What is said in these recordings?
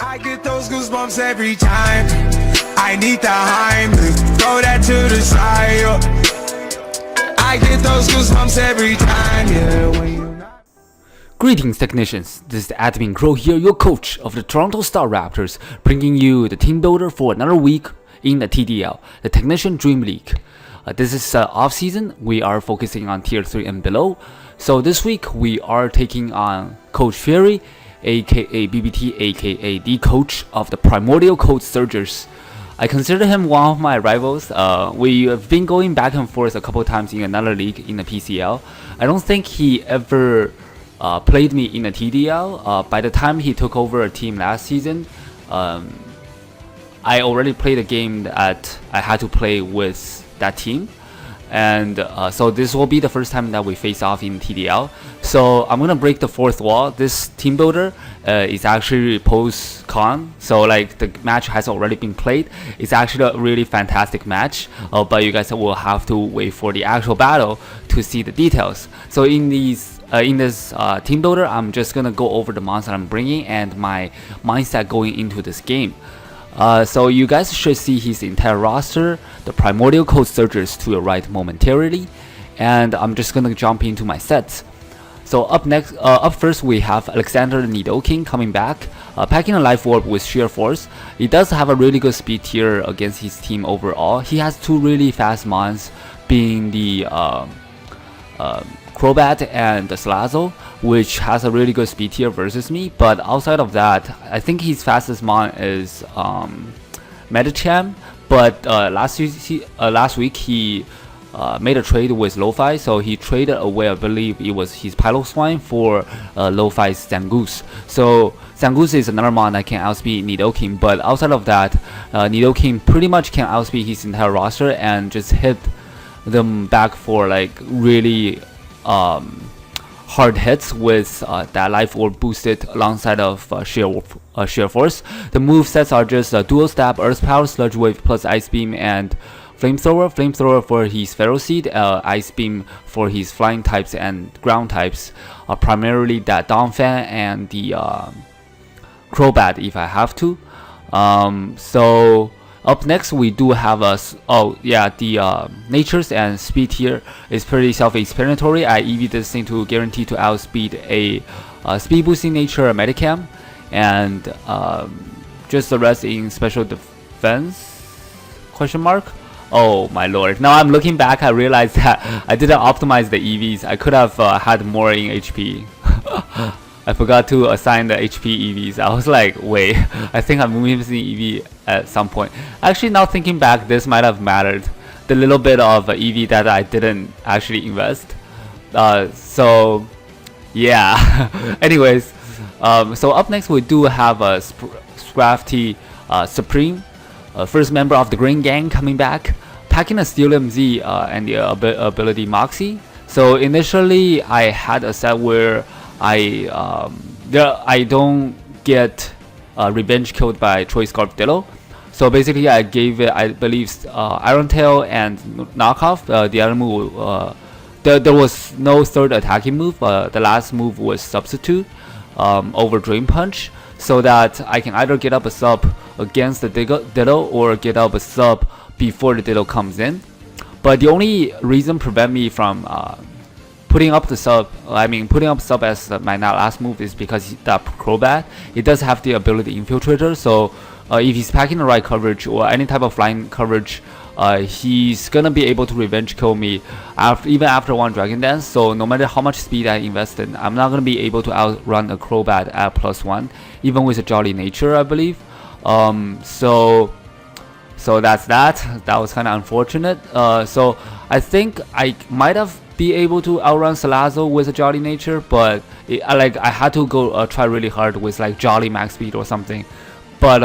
I get those goosebumps every time. I need the Heimlich, throw that to the side. I get those goosebumps every time, yeah. When you Greetings technicians, this is Admin Crow here, your coach of the Toronto Star Raptors, bringing you the team builder for another week in the TDL, the Technician Dream League. This is off season, we are focusing on tier 3 and below. So this week we are taking on Coach Fury, aka BBT, aka the coach of the Primordial Cold Surgers. I consider him one of my rivals. We have been going back and forth a couple times in another league in the PCL. I don't think he ever played me in a TDL. By the time he took over a team last season, I already played a game that I had to play with that team, and so this will be the first time that we face off in TDL. So I'm gonna break the fourth wall. This team builder is actually post-con, so like the match has already been played. It's actually a really fantastic match, but you guys will have to wait for the actual battle to see the details. So in this team builder, I'm just gonna go over the monster I'm bringing and my mindset going into this game. So you guys should see his entire roster, the Primordial Cold Surgers to your right momentarily, and I'm just gonna jump into my sets. So up first we have Alexander Nidoking coming back, packing a Life Orb with Sheer Force. He does have a really good speed tier against his team overall. He has two really fast mons, being the Crobat and the Salazzle, which has a really good speed tier versus me. But outside of that, I think his fastest mon is Medicham. But last week he made a trade with Lo-Fi, so he traded away, I believe it was his Piloswine for Lo-Fi's Zangoose. So Zangoose is another mon that can outspeed Nidoking, but outside of that, Nidoking pretty much can outspeed his entire roster and just hit them back for like really hard hits with that Life Orb boosted alongside of Sheer Force. The move sets are just Dual Stab, Earth Power, Sludge Wave plus Ice Beam, and Flamethrower. Flamethrower for his Feral Seed, Ice Beam for his Flying types and Ground types. Primarily that Donphan and the Crobat if I have to. So up next we do have the natures and speed tier is pretty self-explanatory. I EV this thing to guarantee to outspeed a speed boosting nature Medicam, and just the rest in special defense question mark. Oh my lord, now I'm looking back, I realized that I didn't optimize the EVs. I could have had more in HP. I forgot to assign the HP EVs. I was like, wait, I think I'm missing EV at some point. Actually, now thinking back, this might have mattered. The little bit of EV that I didn't actually invest. So, yeah. Anyways, so up next we do have a Scrafty Supreme, first member of the Green Gang coming back, packing a Steel MZ and the ability Moxie. So initially, I had a set where I don't get revenge killed by Choice Scarfdillo. So basically I gave it, I believe, Iron Tail and knockoff. The other move, there was no third attacking move. The last move was substitute over Drain Punch, so that I can either get up a sub against the Ditto or get up a sub before the Ditto comes in. But the only reason prevent me from putting up sub as my last move is because that Crobat, it does have the ability Infiltrator. So if he's packing the right coverage or any type of flying coverage, he's gonna be able to revenge kill me even after one Dragon Dance. So no matter how much speed I invested, I'm not gonna be able to outrun a Crobat at +1, even with a Jolly Nature, I believe. So that's that. That was kind of unfortunate. So I think I might have be able to outrun Salazzle with a Jolly Nature, but I had to go try really hard with like Jolly Max Speed or something. But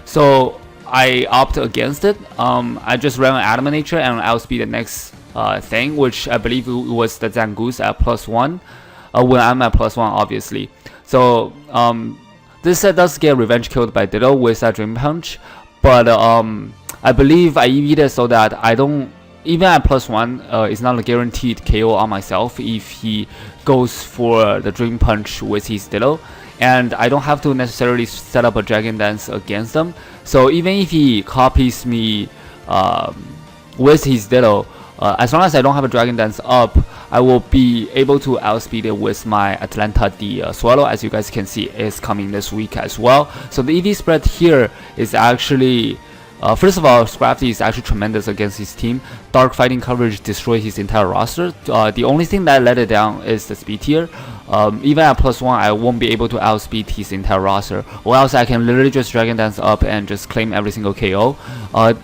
so I opt against it. I just ran an Adamant Nature and outspeed the next thing, which I believe was the Zangoose at +1. When I'm at +1, obviously. So this set does get revenge killed by Ditto with that Dream Punch, but I believe I EV'd it so that I don't, even at +1, it's not a guaranteed KO on myself if he goes for the Dream Punch with his Ditto. and I don't have to necessarily set up a Dragon Dance against them. So even if he copies me with his Ditto, as long as I don't have a Dragon Dance up, I will be able to outspeed it with my Atlanta the Swallow. As you guys can see, is coming this week as well. So the EV spread here is actually, first of all, Scrafty is actually tremendous against his team. Dark Fighting coverage destroys his entire roster. The only thing that let it down is the speed tier. Even at +1, I won't be able to outspeed his entire roster, or else I can literally just Dragon Dance up and just claim every single KO.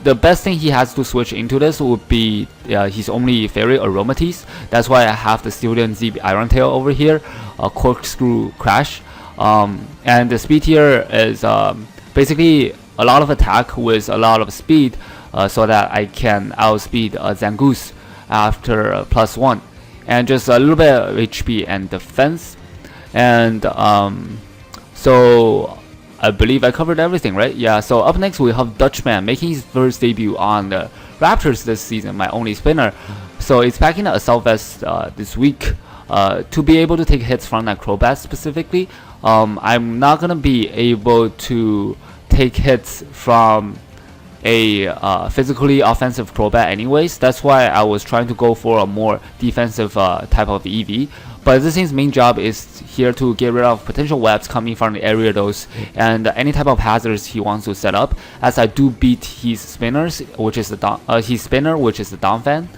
The best thing he has to switch into this would be his only fairy, Aromatisse. That's why I have the Student Z Iron Tail over here, Corkscrew Crash. And the speed tier is basically a lot of attack with a lot of speed, so that I can outspeed Zangoose after +1. And just a little bit of HP and defense. And so I believe I covered everything, right? Yeah, so up next we have Dutchman making his first debut on the Raptors this season, my only spinner. So it's packing a Assault Vest this week to be able to take hits from that Crobat specifically. I'm not going to be able to take hits from a physically offensive Crobat anyways. That's why I was trying to go for a more defensive type of EV. But this thing's main job is here to get rid of potential webs coming from the Ariados and any type of hazards he wants to set up, as I do beat his spinners, which is the Donphan.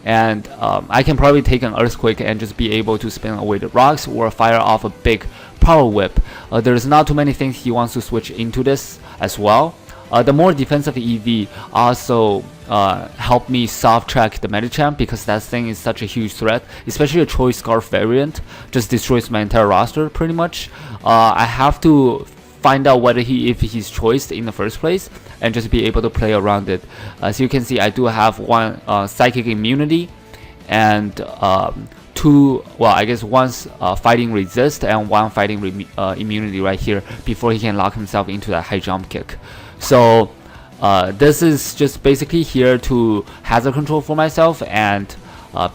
And I can probably take an Earthquake and just be able to spin away the rocks or fire off a big Power Whip. There's not too many things he wants to switch into this as well. The more defensive EV also helped me soft track the Medicham, because that thing is such a huge threat, especially a Choice Scarf variant. Just destroys my entire roster pretty much. I have to find out whether if he's choiced in the first place and just be able to play around it. As you can see, I do have one Psychic Immunity and two, well, I guess one's Fighting Resist and one Fighting Immunity right here before he can lock himself into that high jump kick. So this is just basically here to hazard control for myself and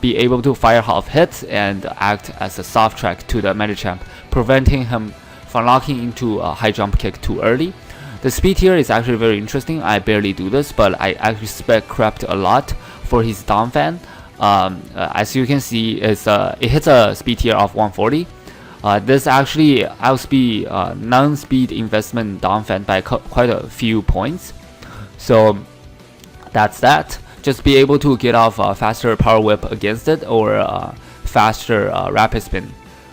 be able to fire off hits and act as a soft track to the Medicham, preventing him from locking into a high jump kick too early. The speed here is actually very interesting. I barely do this, but I actually spec crept a lot for his Donphan. As you can see, it hits a speed tier of 140. This actually outspeed non-speed investment Donphan by quite a few points. So that's that. Just be able to get off a faster Power Whip against it, or faster Rapid Spin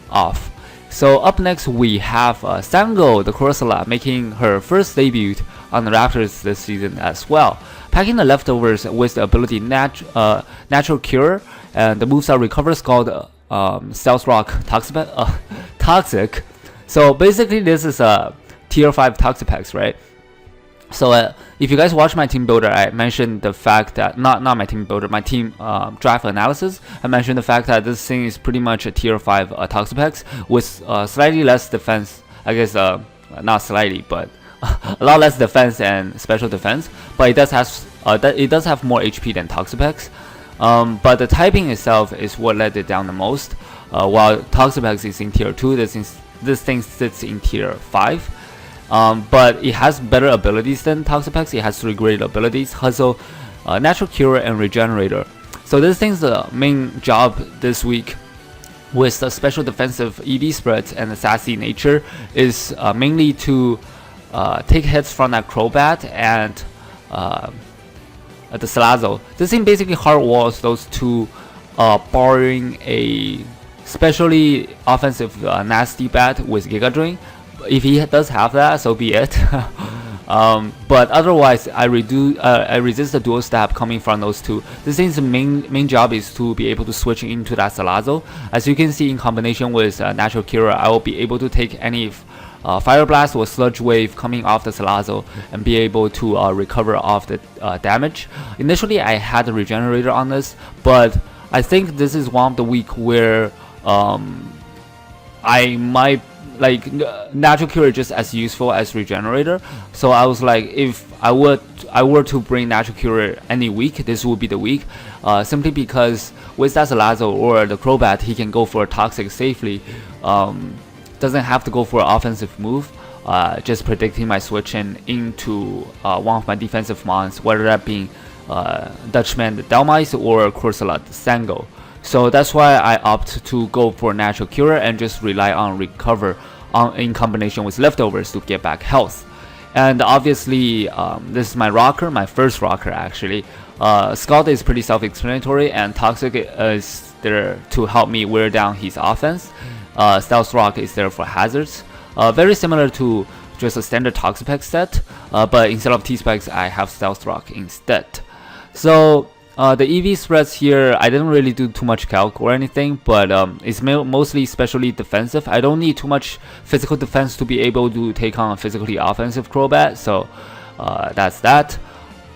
off. So up next we have Sango, the Corsola, making her first debut on the Raptors this season as well. Packing the leftovers with the ability Natural Cure, and the moves are Recover Scald, Stealth Rock, Toxic. So basically this is a tier 5 Toxapex, right? So if you guys watch my team builder, I mentioned the fact that not my team builder, my team draft analysis. I mentioned the fact that this thing is pretty much a tier 5 Toxapex with slightly less defense. I guess not slightly, but a lot less defense and special defense. But it does have more HP than Toxapex. But the typing itself is what let it down the most. While Toxapex is in tier 2, this thing sits in tier 5. But it has better abilities than Toxapex. It has 3 great abilities: Hustle, Natural Cure, and Regenerator. So this thing's the main job this week, with the special defensive EV spreads and the sassy nature, is mainly to take hits from that Crobat and the Salazzle. This thing basically hard walls those two, barring a specially offensive nasty bat with Giga Drain. If he does have that, so be it. But otherwise, I resist the dual stab coming from those two. This thing's main job is to be able to switch into that Salazzle. As you can see, in combination with Natural Cure, I will be able to take any Fire Blast or Sludge Wave coming off the Salazzle and be able to recover off the damage. Initially, I had the Regenerator on this, but I think this is one of the week where I might like Natural Cure just as useful as Regenerator. So I was like, if I were to bring Natural Cure any week, this would be the week. Simply because with that Salazzle or the Crobat, he can go for a Toxic safely. doesn't have to go for an offensive move. Just predicting my switching into one of my defensive mons, whether that being Dutchman the Dhelmise or Corsola the Sango. So that's why I opt to go for Natural Cure and just rely on Recover in combination with Leftovers to get back health. And obviously, this is my rocker, my first rocker actually. Scald is pretty self-explanatory, and Toxic is there to help me wear down his offense. Stealth Rock is there for hazards. Very similar to just a standard Toxapex set, but instead of T-Specs, I have Stealth Rock instead. So the EV spreads here, I didn't really do too much calc or anything, but it's mostly specially defensive. I don't need too much physical defense to be able to take on a physically offensive Crobat, so that's that.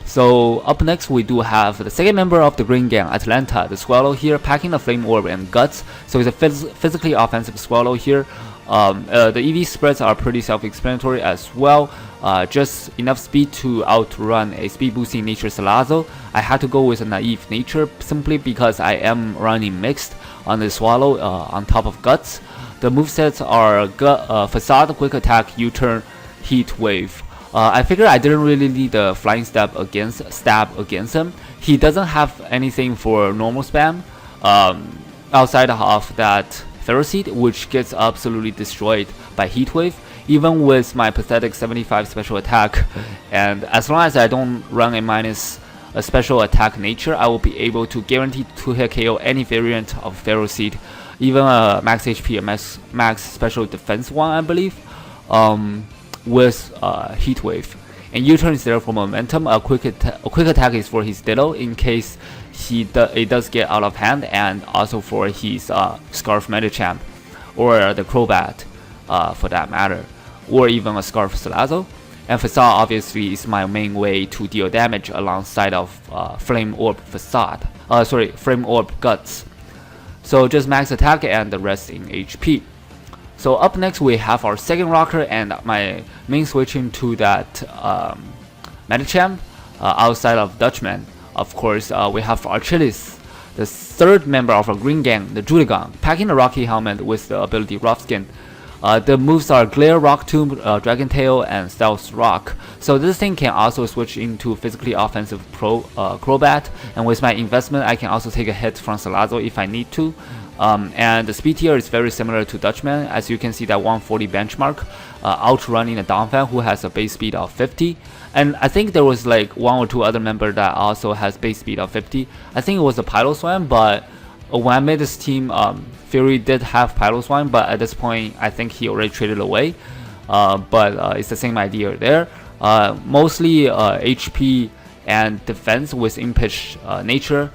So up next we do have the second member of the Green Gang, Atlanta, the Swallow here, packing the Flame Orb and Guts. So it's a physically offensive Swallow here. The EV spreads are pretty self-explanatory as well. Just enough speed to outrun a speed boosting nature Salazzle. I had to go with a naive nature simply because I am running mixed on the Swallow on top of Guts. The movesets are Facade, Quick Attack, U-Turn, Heat Wave. I figured I didn't really need the Flying Stab against him. He doesn't have anything for normal spam outside of that Ferocity, which gets absolutely destroyed by Heat Wave, even with my pathetic 75 special attack. And as long as I don't run a special attack nature, I will be able to guarantee to hit KO any variant of Ferocity, even a max HP, a max special defense one, I believe, with Heat Wave. And U-turn is there for momentum. A quick attack is for his Ditto in case it does get out of hand, and also for his Scarf Medicham or the Crobat for that matter, or even a Scarf Salazzle. And Facade obviously is my main way to deal damage alongside of Flame Orb Facade. Flame Orb Guts. So just max attack and the rest in HP. So up next we have our second rocker and my main switching to that Medicham outside of Dutchman. Of course, we have Archilles, the third member of our Green Gang, the Juligang, packing the Rocky Helmet with the ability Rough Skin. The moves are Glare, Rock Tomb, Dragon Tail, and Stealth Rock. So this thing can also switch into physically offensive Crobat, and with my investment I can also take a hit from Salazzle if I need to. And the speed tier is very similar to Dutchman, as you can see that 140 benchmark, outrunning a Donphan who has a base speed of 50. And I think there was like one or two other member that also has base speed of 50. I think it was a Piloswine, but when I made this team, Fury did have Piloswine, but at this point I think he already traded away. But it's the same idea there. Mostly HP and defense with Impish nature.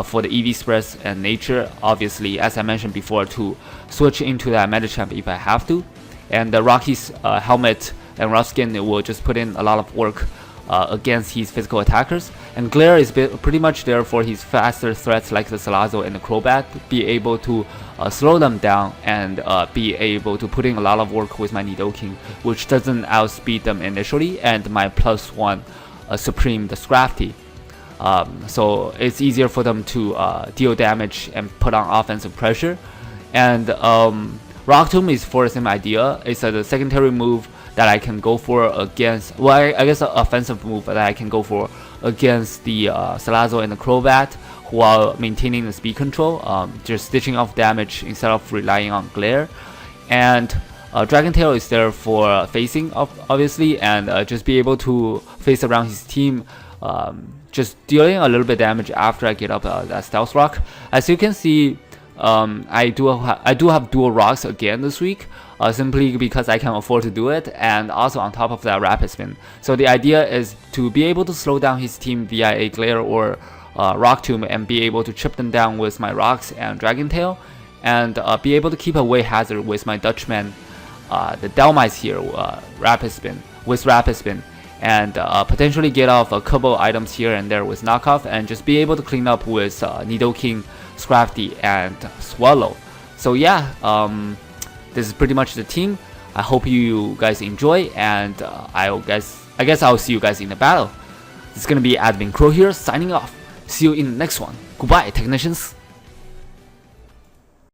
For the EV spreads and nature, obviously, as I mentioned before, to switch into that Medicham if I have to. And the Rocky's helmet and Rough Skin will just put in a lot of work against his physical attackers. And Glare is pretty much there for his faster threats like the Salazzle and the Crobat, be able to slow them down and be able to put in a lot of work with my Nidoking, which doesn't outspeed them initially, and my +1 Supreme, the Scrafty. So it's easier for them to deal damage and put on offensive pressure. And Rock Tomb is for the same idea. It's the secondary move that I can go for against, well, I guess an offensive move that I can go for against the Salazzle and the Crobat, while maintaining the speed control, just stitching off damage instead of relying on Glare. And Dragon Tail is there for facing, obviously, and just be able to face around his team, just dealing a little bit damage after I get up that Stealth Rock. As you can see, I do have dual rocks again this week, simply because I can afford to do it, and also on top of that Rapid Spin. So the idea is to be able to slow down his team via a Glare or Rock Tomb, and be able to chip them down with my rocks and Dragon Tail, and be able to keep away hazard with my Dutchman, the Dhelmise here, Rapid Spin, and potentially get off a couple items here and there with knockoff, and just be able to clean up with Nidoking, Scrafty, and Swallow. So yeah, this is pretty much the team. I hope you guys enjoy, and I guess I'll see you guys in the battle. This is gonna be Admin Crow here, signing off. See you in the next one. Goodbye, technicians.